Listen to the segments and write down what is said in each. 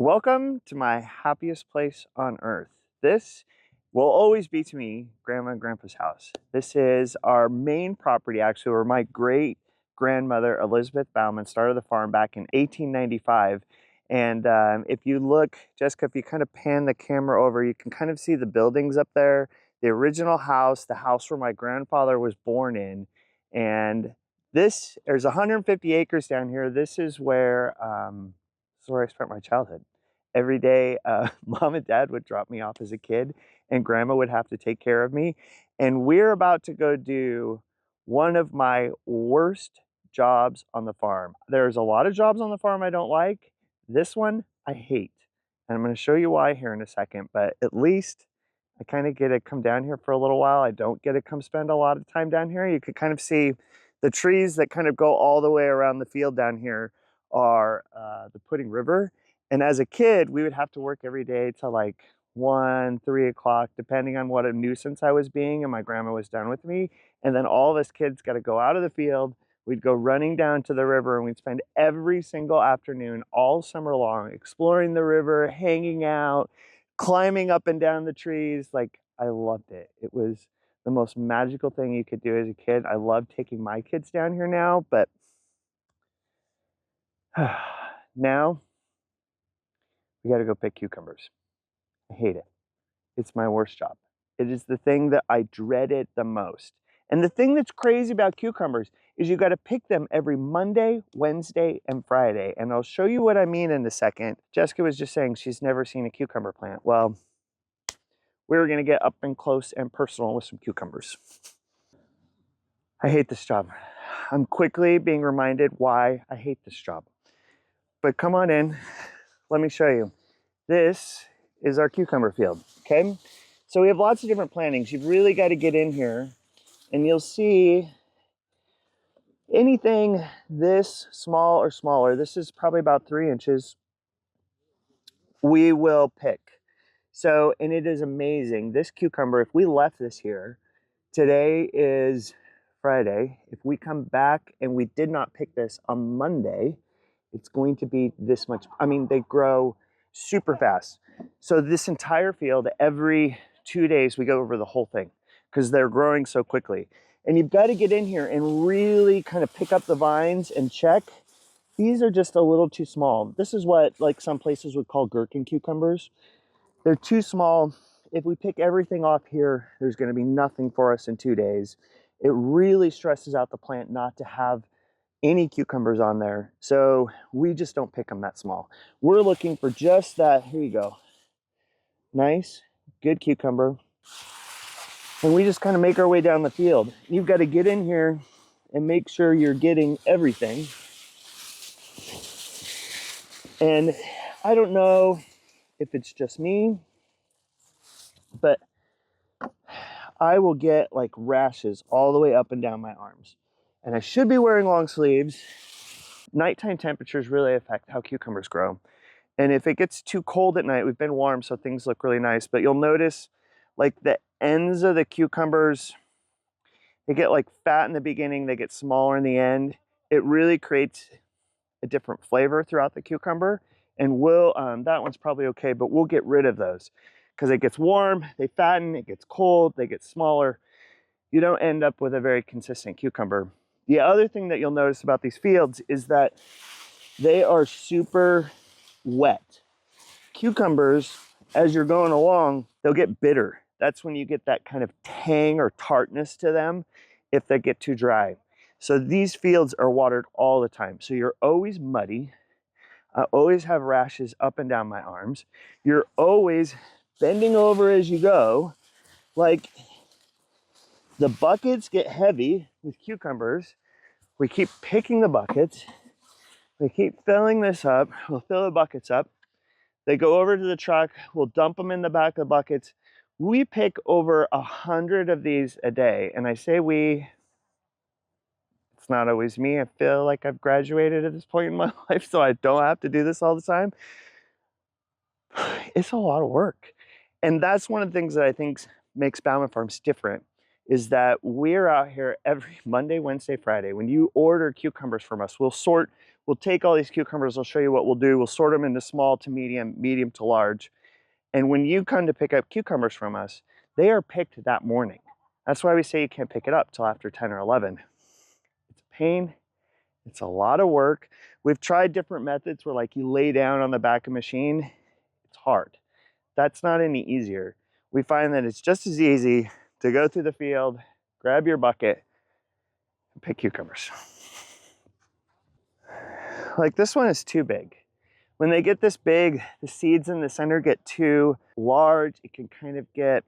Welcome to my happiest place on earth. This will always be to me Grandma and Grandpa's house. This is our main property, actually, where my great grandmother Elizabeth Bauman started the farm back in 1895. And if you look, Jessica, if you kind of pan the camera over, you can kind of see the buildings up there, the original house, the house where my grandfather was born in. And there's 150 acres down here. This is where I spent my childhood. Every day, mom and dad would drop me off as a kid, and grandma would have to take care of me. And we're about to go do one of my worst jobs on the farm. There's a lot of jobs on the farm I don't like. This one I hate. And I'm going to show you why here in a second, but at least I kind of get to come down here for a little while. I don't get to come spend a lot of time down here. You could kind of see the trees that kind of go all the way around the field down here are the Pudding River. And as a kid, we would have to work every day till like 1, 3 o'clock, depending on what a nuisance I was being and my grandma was done with me. And then all of us kids got to go out of the field. We'd go running down to the river, and we'd spend every single afternoon all summer long exploring the river, hanging out, climbing up and down the trees. Like, I loved it. It was the most magical thing you could do as a kid. I love taking my kids down here now, but now we got to go pick cucumbers. I hate it. It's my worst job. It is the thing that I dreaded the most. And the thing that's crazy about cucumbers is you got to pick them every Monday, Wednesday, and Friday. And I'll show you what I mean in a second. Jessica was just saying she's never seen a cucumber plant. Well, we're going to get up and close and personal with some cucumbers. I hate this job. I'm quickly being reminded why I hate this job. But come on in. Let me show you. This is our cucumber field, okay? So we have lots of different plantings. You've really got to get in here, and you'll see anything this small or smaller, this is probably about 3 inches, we will pick. So, and it is amazing. This cucumber, if we left this here, today is Friday. If we come back and we did not pick this on Monday, it's going to be this much. I mean, they grow super fast. So this entire field, every 2 days, we go over the whole thing because they're growing so quickly. And you've got to get in here and really kind of pick up the vines and check. These are just a little too small. This is what like some places would call gherkin cucumbers. They're too small. If we pick everything off here, there's going to be nothing for us in 2 days. It really stresses out the plant not to have any cucumbers on there. So we just don't pick them that small. We're looking for just that. Here you go. Nice, good cucumber. And we just kind of make our way down the field. You've got to get in here and make sure you're getting everything. And I don't know if it's just me, but I will get like rashes all the way up and down my arms. And I should be wearing long sleeves. Nighttime temperatures really affect how cucumbers grow. And if it gets too cold at night, we've been warm, so things look really nice, but you'll notice like the ends of the cucumbers, they get like fat in the beginning, they get smaller in the end. It really creates a different flavor throughout the cucumber. And we'll, that one's probably okay, but we'll get rid of those because it gets warm, they fatten, it gets cold, they get smaller. You don't end up with a very consistent cucumber. The other thing that you'll notice about these fields is that they are super wet. Cucumbers, as you're going along, they'll get bitter. That's when you get that kind of tang or tartness to them if they get too dry. So these fields are watered all the time. So you're always muddy. I always have rashes up and down my arms. You're always bending over as you go. Like, the buckets get heavy with cucumbers. We keep picking the buckets. We keep filling this up. We'll fill the buckets up. They go over to the truck. We'll dump them in the back of the buckets. We pick over 100 of these a day. And I say we, it's not always me. I feel like I've graduated at this point in my life, so I don't have to do this all the time. It's a lot of work. And that's one of the things that I think makes Bauman Farms different, is that we're out here every Monday, Wednesday, Friday. When you order cucumbers from us, we'll sort we'll take all these cucumbers. I'll show you what we'll do. We'll sort them into small to medium, medium to large. And when you come to pick up cucumbers from us, they are picked that morning. That's why we say you can't pick it up till after 10 or 11. It's a pain. It's a lot of work. We've tried different methods where like you lay down on the back of a machine. It's hard. That's not any easier. We find that it's just as easy to go through the field, grab your bucket, and pick cucumbers. Like this one is too big. When they get this big, the seeds in the center get too large. It can kind of get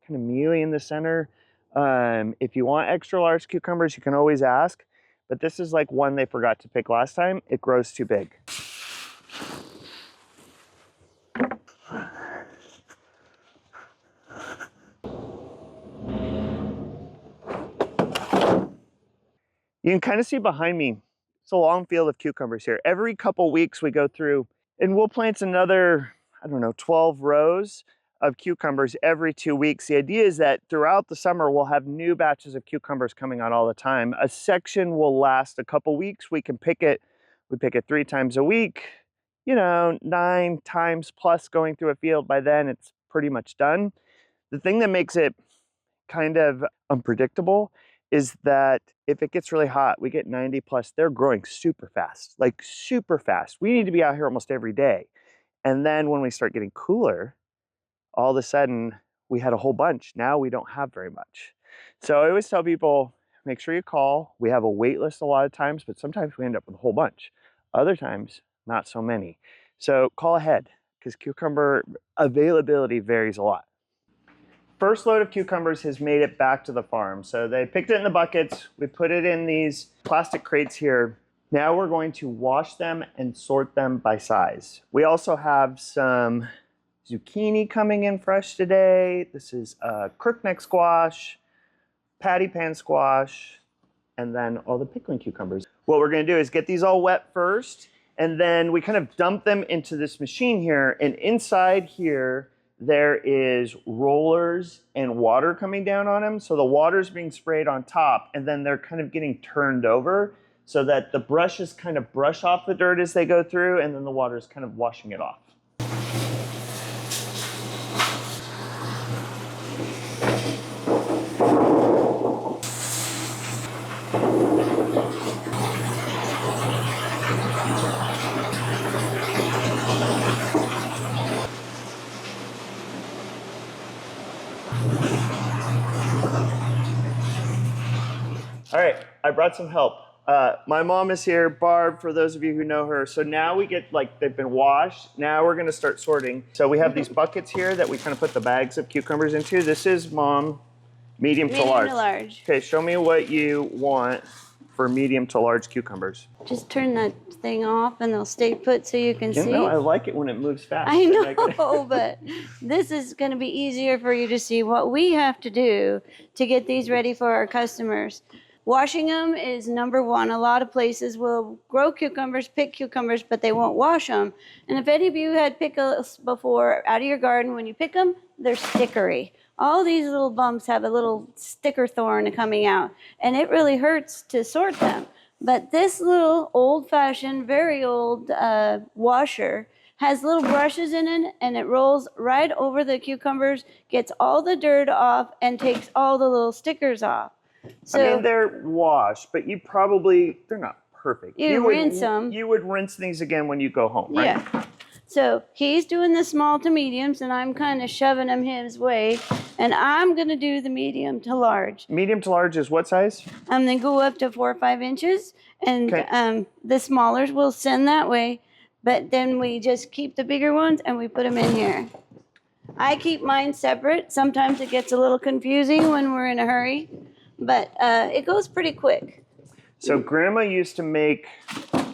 kind of mealy in the center. If you want extra large cucumbers, you can always ask. But this is like one they forgot to pick last time. It grows too big. You can kind of see behind me, it's a long field of cucumbers here. Every couple weeks we go through and we'll plant another, I don't know, 12 rows of cucumbers every 2 weeks. The idea is that throughout the summer, we'll have new batches of cucumbers coming out all the time. A section will last a couple weeks. We can pick it, we pick it 3 times a week, you know, 9 times plus going through a field. By then it's pretty much done. The thing that makes it kind of unpredictable is that if it gets really hot, we get 90 plus, they're growing super fast, like super fast. We need to be out here almost every day. And then when we start getting cooler, all of a sudden we had a whole bunch. Now we don't have very much. So I always tell people, make sure you call. We have a wait list a lot of times, but sometimes we end up with a whole bunch. Other times, not so many. So call ahead because cucumber availability varies a lot. First load of cucumbers has made it back to the farm. So they picked it in the buckets. We put it in these plastic crates here. Now we're going to wash them and sort them by size. We also have some zucchini coming in fresh today. This is crookneck squash, patty pan squash, and then all the pickling cucumbers. What we're gonna do is get these all wet first, and then we kind of dump them into this machine here, and inside here, there is rollers and water coming down on them. So the water's being sprayed on top and then they're kind of getting turned over so that the brushes kind of brush off the dirt as they go through and then the water is kind of washing it off. All right, I brought some help. My mom is here, Barb, for those of you who know her. So now we get, like, they've been washed. Now we're gonna start sorting. So we have these buckets here that we kind of put the bags of cucumbers into. This is, Mom, medium to large. Medium to large. Okay, show me what you want for medium to large cucumbers. Just turn that thing off and they'll stay put so you can see. You know, I like it when it moves fast. I know, but this is gonna be easier for you to see what we have to do to get these ready for our customers. Washing them is number one. A lot of places will grow cucumbers, pick cucumbers, but they won't wash them. And if any of you had pickles before out of your garden, when you pick them, they're stickery. All these little bumps have a little sticker thorn coming out, and it really hurts to sort them. But this little old-fashioned, very old washer has little brushes in it, and it rolls right over the cucumbers, gets all the dirt off, and takes all the little stickers off. So, I mean, they're washed, but they're not perfect. You rinse them. You would rinse these again when you go home, right? Yeah. So he's doing the small to mediums, and I'm kind of shoving him his way, and I'm going to do the medium to large. Medium to large is what size? They go up to 4 or 5 inches, and okay. The smallers will send that way, but then we just keep the bigger ones, and we put them in here. I keep mine separate. Sometimes it gets a little confusing when we're in a hurry. But it goes pretty quick. So Grandma used to make,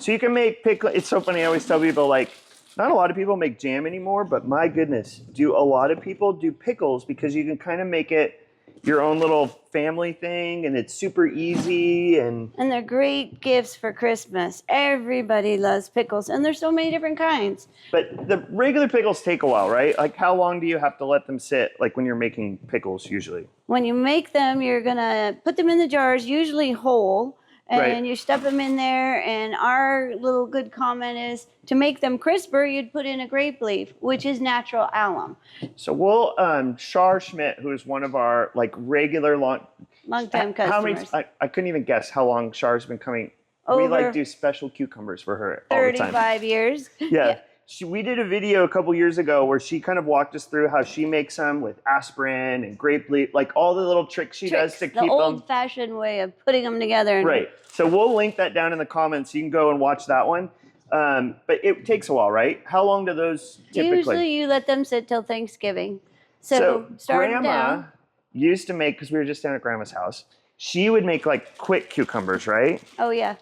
so you can make pickle. It's so funny, I always tell people, like, not a lot of people make jam anymore, but my goodness, do a lot of people do pickles because you can kind of make it your own little family thing, and it's super easy. And they're great gifts for Christmas. Everybody loves pickles, and there's so many different kinds. But the regular pickles take a while, right? Like, how long do you have to let them sit, like when you're making pickles usually? When you make them, you're gonna put them in the jars, usually whole, and Right. you stuff them in there. And our little good comment is to make them crisper, you'd put in a grape leaf, which is natural alum. So we'll Shar Schmidt, who is one of our like regular Long-time how many? customers. I couldn't even guess how long Char's been coming. We like Over do special cucumbers for her all the time. 35 years. Yeah. We did a video a couple years ago where she kind of walked us through how she makes them with aspirin and grape leaf, like all the little tricks she does to keep them. The old-fashioned way of putting them together. Right. So we'll link that down in the comments. So you can go and watch that one. But it takes a while, right? How long do those typically? Usually you let them sit till Thanksgiving. So start Grandma down. used to make, because we were just down at Grandma's house, she would make like quick cucumbers, right? Oh, yeah.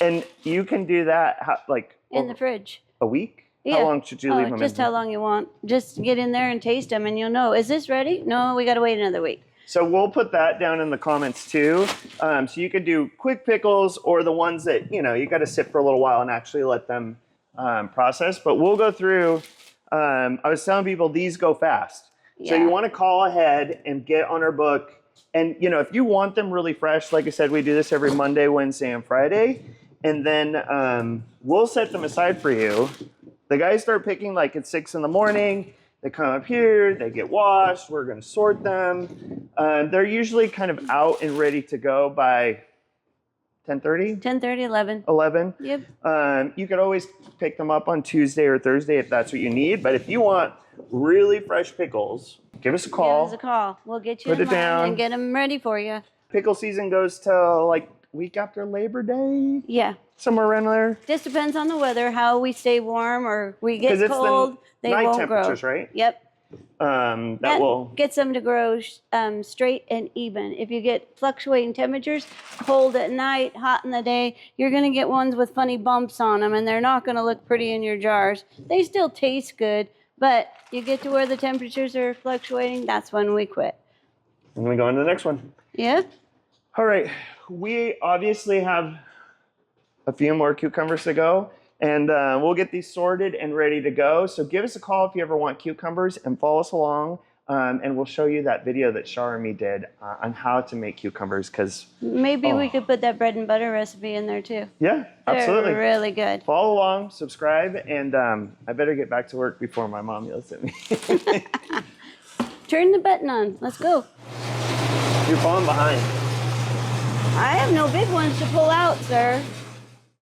And you can do that In the fridge. a week? Yeah. How long should you leave them in? Just how long you want. Just get in there and taste them and you'll know. Is this ready? No, we got to wait another week. So we'll put that down in the comments too. So you could do quick pickles or the ones that, you got to sit for a little while and actually let them process. But we'll go through, I was telling people these go fast. Yeah. So you want to call ahead and get on our book. And, if you want them really fresh, like I said, we do this every Monday, Wednesday, and Friday. And then we'll set them aside for you. The guys start picking like at 6 in the morning. They come up here, they get washed. We're going to sort them. They're usually kind of out and ready to go by 10:30? 10:30, 11. 11? Yep. You could always pick them up on Tuesday or Thursday if that's what you need. But if you want really fresh pickles, give us a call. Give us a call. We'll get you Put in it line down. and get them ready for you. Pickle season goes till like week after Labor Day, Yeah. somewhere around there. Just depends on the weather, how we stay warm or we get 'Cause it's cold. the They night won't grow. temperatures, right? Yep. That will. Gets them to grow straight and even. If you get fluctuating temperatures, cold at night, hot in the day, you're going to get ones with funny bumps on them, and they're not going to look pretty in your jars. They still taste good, but you get to where the temperatures are fluctuating, that's when we quit. And we go on to the next one. Yeah? All right. We obviously have a few more cucumbers to go, and we'll get these sorted and ready to go. So give us a call if you ever want cucumbers and follow us along, and we'll show you that video that Shar and me did on how to make cucumbers. Because Maybe we could put that bread and butter recipe in there too. Yeah, absolutely. They're really good. Follow along, subscribe, and I better get back to work before my mom yells at me. Turn the button on. Let's go. You're falling behind. I have no big ones to pull out, sir.